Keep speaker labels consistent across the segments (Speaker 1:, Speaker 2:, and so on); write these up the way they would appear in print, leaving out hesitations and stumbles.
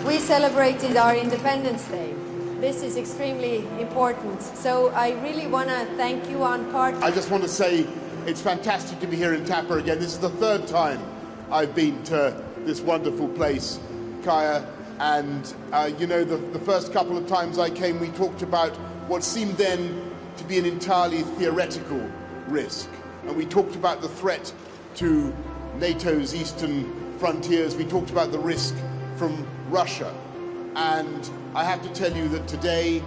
Speaker 1: we celebrated our Independence Day. This is extremely important. So I really want to thank you on part.
Speaker 2: I just want to say it's fantastic to be here in Tapa again. This is the third time I've been to this wonderful place, Kaya. And, you know, the first couple of times I came, we talked about what seemed then to be an entirely theoretical risk. And we talked about the threat to NATO's eastern frontiers. We talked about the risk from Russia. And I have to tell you that today,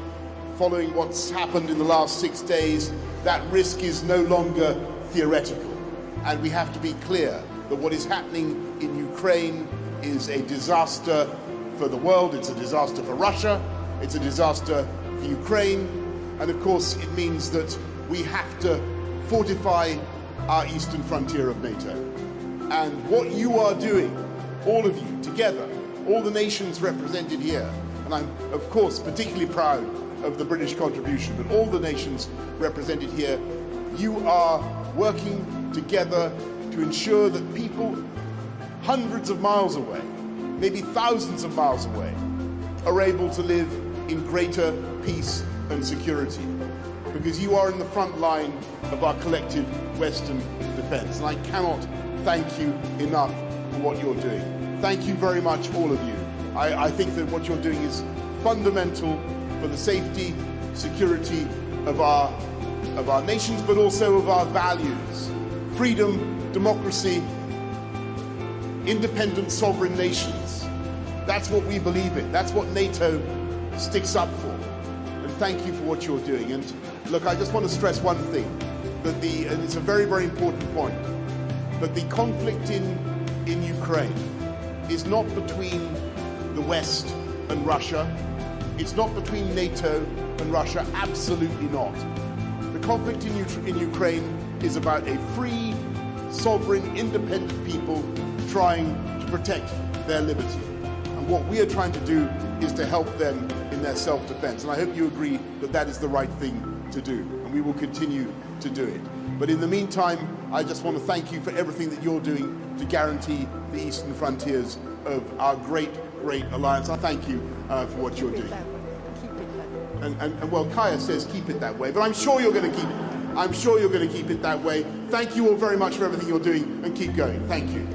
Speaker 2: following what's happened in the last 6 days, that risk is no longer theoretical. And we have to be clear that what is happening in Ukraine is a disaster for the world, it's a disaster for Russia, it's a disaster for Ukraine, and of course it means that we have to fortify our eastern frontier of NATO. And what you are doing, all of you together, all the nations represented here, and I'm of course particularly proud of the British contribution, but all the nations represented here, you are working together to ensure that people hundreds of miles away, maybe thousands of miles away, are able to live in greater peace and security. Because you are in the front line of our collective Western defense. And I cannot thank you enough for what you're doing. Thank you very much, all of you. I think that what you're doing is fundamental for the safety, security of our nations, but also of our values. Freedom, democracy, independent sovereign nations. That's what we believe in. That's what NATO sticks up for. And thank you for what you're doing. And look, I just want to stress one thing, that and it's a very, very important point, that the conflict in Ukraine is not between the West and Russia. It's not between NATO and Russia, absolutely not. The conflict in Ukraine is about a free, sovereign, independent people trying to protect their liberty. And what we are trying to do is to help them in their self-defense. And I hope you agree that that is the right thing to do. And we will continue to do it. But in the meantime, I just want to thank you for everything that you're doing to guarantee the eastern frontiers of our great, great alliance. I thank you for what you're doing.
Speaker 1: Keep it that way.
Speaker 2: And well, Kaya says keep it that way, but I'm sure you're going to keep it. I'm sure you're going to keep it that way. Thank you all very much for everything you're doing, and keep going. Thank you.